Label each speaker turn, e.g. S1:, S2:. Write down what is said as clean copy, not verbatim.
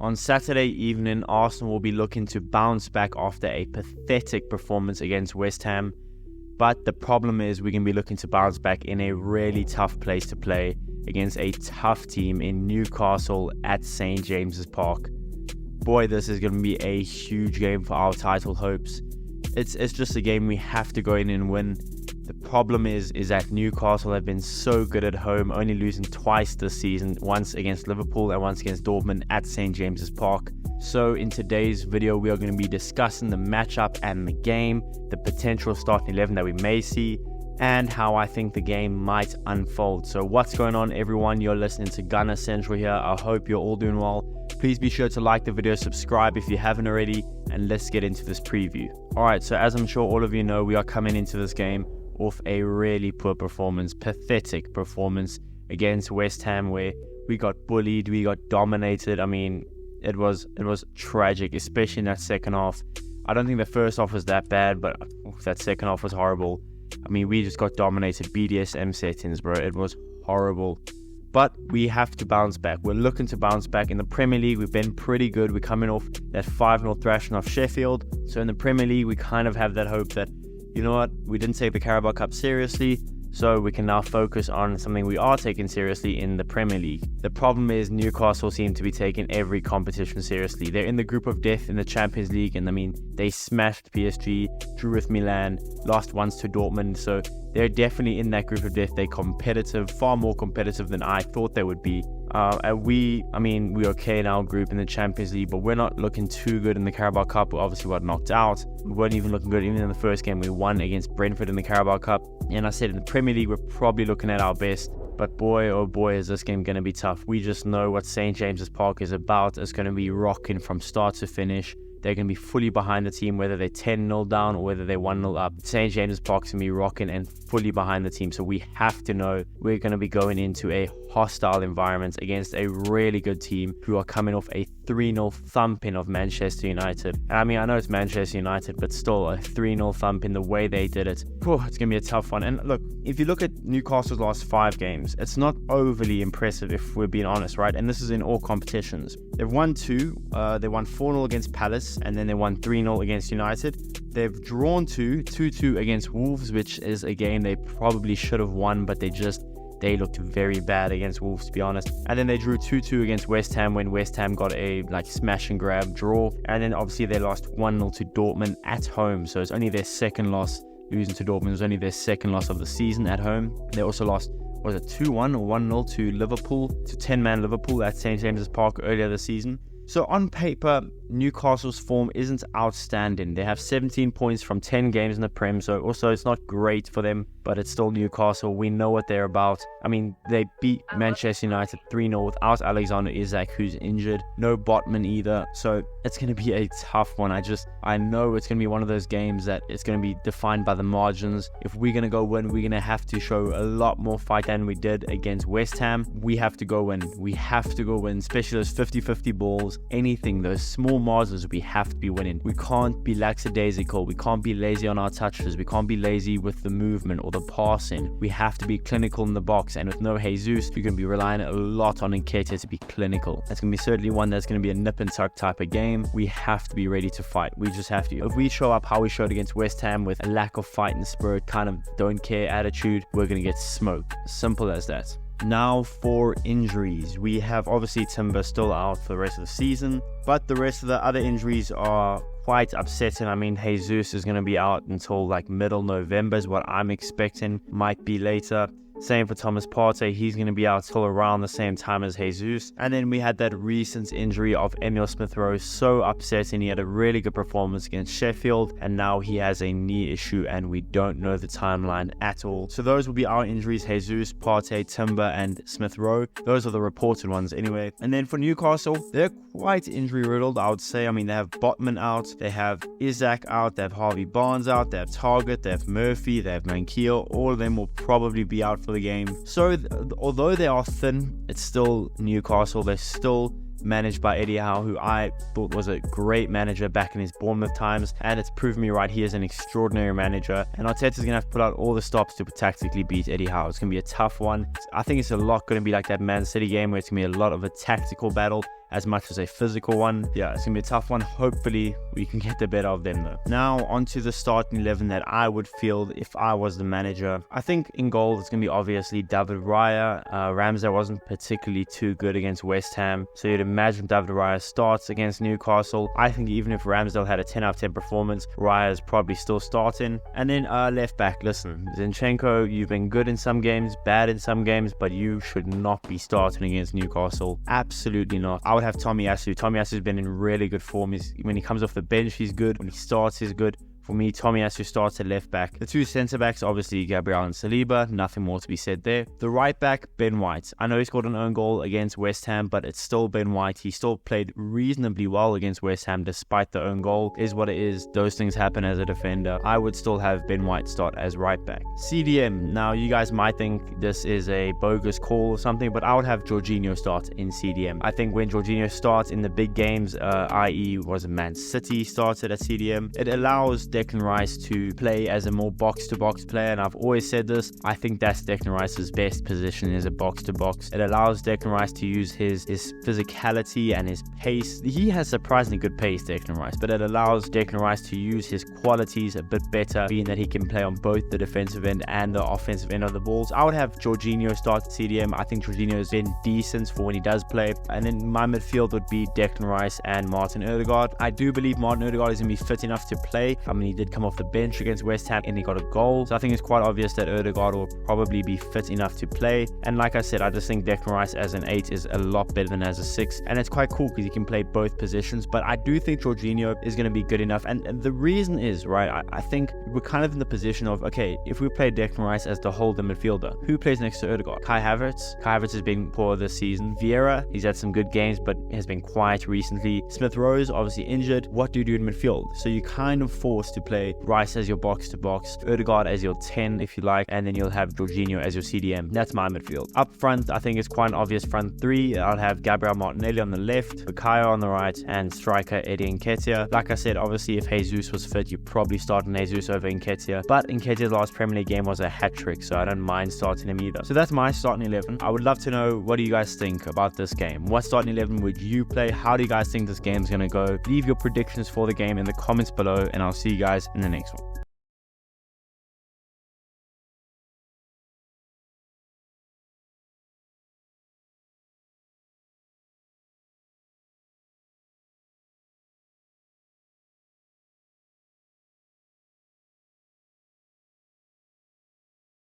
S1: On Saturday evening, Arsenal will be looking to bounce back after a pathetic performance against West Ham. But the problem is we're going to be looking to bounce back in a really tough place to play against a tough team in Newcastle at St. James's Park. Boy, this is going to be a huge game for our title hopes. It's just a game we have to go in and win. The problem is that Newcastle have been so good at home, only losing twice this season, once against Liverpool and once against Dortmund at St. James's Park. So in today's video, we are going to be discussing the matchup and the game, the potential starting 11 that we may see, and how I think the game might unfold. So what's going on, everyone? You're listening to Gunner Central here. I hope you're all doing well. Please be sure to like the video, subscribe if you haven't already, and let's get into this preview. Alright, so as I'm sure all of you know, we are coming into this game off a really poor performance, pathetic performance against West Ham, where we got bullied, we got dominated. I mean, it was tragic, especially in that second half. I don't think the first half was that bad, but that second half was horrible. I mean, we just got dominated, BDSM settings, bro. It was horrible. But we have to bounce back. We're looking to bounce back. In the Premier League, we've been pretty good. We're coming off that 5-0 thrashing off Sheffield. So in the Premier League, we kind of have that hope that, you know what, we didn't take the Carabao Cup seriously, so we can now focus on something we are taking seriously in the Premier League. The problem is Newcastle seem to be taking every competition seriously. They're in the group of death in the Champions League, and I mean, they smashed PSG, drew with Milan, lost once to Dortmund, so they're definitely in that group of death. They're competitive, far more competitive than I thought they would be. And we're okay in our group in the Champions League, but we're not looking too good in the Carabao Cup. We obviously got knocked out. We weren't even looking good. Even in the first game, we won against Brentford in the Carabao Cup. And I said in the Premier League, we're probably looking at our best. But boy, oh boy, is this game going to be tough. We just know what St. James's Park is about. It's going to be rocking from start to finish. They're going to be fully behind the team, whether they're 10-0 down or whether they're 1-0 up. St. James's Park's going to be rocking and fully behind the team. So we have to know we're going to be going into a hostile environment against a really good team who are coming off a 3-0 thumping of Manchester United. And I mean, I know it's Manchester United, but still a 3-0 thumping the way they did it. Whew, it's going to be a tough one. And look, if you look at Newcastle's last 5 games, it's not overly impressive if we're being honest, right? And this is in all competitions. They've won 2. They won 4-0 against Palace, and then they won 3-0 against United. They've drawn 2-2 against Wolves, which is a game they probably should have won, but they looked very bad against Wolves, to be honest. And then they drew 2-2 against West Ham when West Ham got a smash and grab draw. And then obviously they lost 1-0 to Dortmund at home. So it's only their second loss. Losing to Dortmund was only their second loss of the season at home. They also lost, was it 2-1 or 1-0 to Liverpool, to 10-man Liverpool at St. James's Park earlier this season. So on paper, Newcastle's form isn't outstanding. They have 17 points from 10 games in the Prem, so also it's not great for them, but it's still Newcastle. We know what they're about. I mean, they beat Manchester United 3-0 without Alexander Isak, who's injured. No Botman either, so it's going to be a tough one. I know it's going to be one of those games that it's going to be defined by the margins. If we're going to go win, we're going to have to show a lot more fight than we did against West Ham. We have to go win. We have to go win, especially those 50-50 balls. Anything, those small margins, we have to be winning. We can't be lackadaisical. We can't be lazy on our touches. We can't be lazy with the movement or the passing. We have to be clinical in the box, and with no Jesus, you're going to be relying a lot on Nketiah to be clinical. That's going to be certainly one that's going to be a nip and tuck type of game. We have to be ready to fight. We just have to. If we show up how we showed against West Ham with a lack of fight and spirit, kind of don't care attitude, we're going to get smoked. Simple as that. Now for injuries. We have obviously Timber still out for the rest of the season, but the rest of the other injuries are quite upsetting. I mean, Jesus is going to be out until middle November is what I'm expecting. Might be later. Same for Thomas Partey. He's going to be out till around the same time as Jesus. And then we had that recent injury of Emil Smith-Rowe. So upsetting. He had a really good performance against Sheffield, and now he has a knee issue, and we don't know the timeline at all. So those will be our injuries: Jesus, Partey, Timber, and Smith-Rowe. Those are the reported ones anyway. And then for Newcastle, they're quite injury riddled, I would say. I mean, they have Botman out, they have Isak out, they have Harvey Barnes out, they have Target, they have Murphy, they have Mankiel. All of them will probably be out for the game. So although they are thin, it's still Newcastle. They're still managed by Eddie Howe, who I thought was a great manager back in his Bournemouth times, and it's proven me right. He is an extraordinary manager, and Arteta's going to have to put out all the stops to tactically beat Eddie Howe. It's going to be a tough one. I think it's a lot going to be like that Man City game, where it's going to be a lot of a tactical battle, as much as a physical one. Yeah, it's going to be a tough one. Hopefully, we can get the better of them though. Now, onto the starting 11 that I would field if I was the manager. I think in goal, it's going to be obviously David Raya. Ramsdale wasn't particularly too good against West Ham, so you'd imagine David Raya starts against Newcastle. I think even if Ramsdale had a 10 out of 10 performance, Raya is probably still starting. And then left back, listen, Zinchenko, you've been good in some games, bad in some games, but you should not be starting against Newcastle. Absolutely not. I would have Tomiyasu. Tomiyasu's been in really good form. When he comes off the bench, he's good. When he starts, he's good. For me, Tomiyasu starts at left back. The two centre-backs, obviously Gabriel and Saliba. Nothing more to be said there. The right back, Ben White. I know he scored an own goal against West Ham, but it's still Ben White. He still played reasonably well against West Ham despite the own goal. Is what it is. Those things happen as a defender. I would still have Ben White start as right back. CDM. Now, you guys might think this is a bogus call or something, but I would have Jorginho start in CDM. I think when Jorginho starts in the big games, i.e. was Man City started at CDM, it allows Declan Rice to play as a more box-to-box player, and I've always said this, I think that's Declan Rice's best position, is a box-to-box. It allows Declan Rice to use his physicality and his pace. He has surprisingly good pace, Declan Rice, but it allows Declan Rice to use his qualities a bit better, being that he can play on both the defensive end and the offensive end of the balls. I would have Jorginho start at CDM. I think Jorginho has been decent for when he does play, and then my midfield would be Declan Rice and Martin Odegaard. I do believe Martin Odegaard is going to be fit enough to play. I mean, he did come off the bench against West Ham and he got a goal, so I think it's quite obvious that Odegaard will probably be fit enough to play. And like I said, I just think Declan Rice as an 8 is a lot better than as a 6, and it's quite cool because he can play both positions. But I do think Jorginho is going to be good enough, and the reason is, right, I think we're kind of in the position of, okay, if we play Declan Rice as the holder midfielder, who plays next to Odegaard? Kai Havertz has been poor this season. Vieira, he's had some good games but has been quiet recently. Smith Rowe obviously injured. What do you do in midfield? So you're kind of forced to play Rice as your box-to-box, Odegaard as your 10 if you like, and then you'll have Jorginho as your CDM. That's my midfield. Up front, I think it's quite an obvious front three. I'll have Gabriel Martinelli on the left, Bukayo on the right, and striker Eddie Nketiah. Like I said, obviously if Jesus was fit, you probably start Jesus over Nketiah, but Nketiah's last Premier League game was a hat-trick, so I don't mind starting him either. So that's my starting 11. I would love to know, what do you guys think about this game? What starting 11 would you play? How do you guys think this game's going to go? Leave your predictions for the game in the comments below, and I'll see you guys in the next one.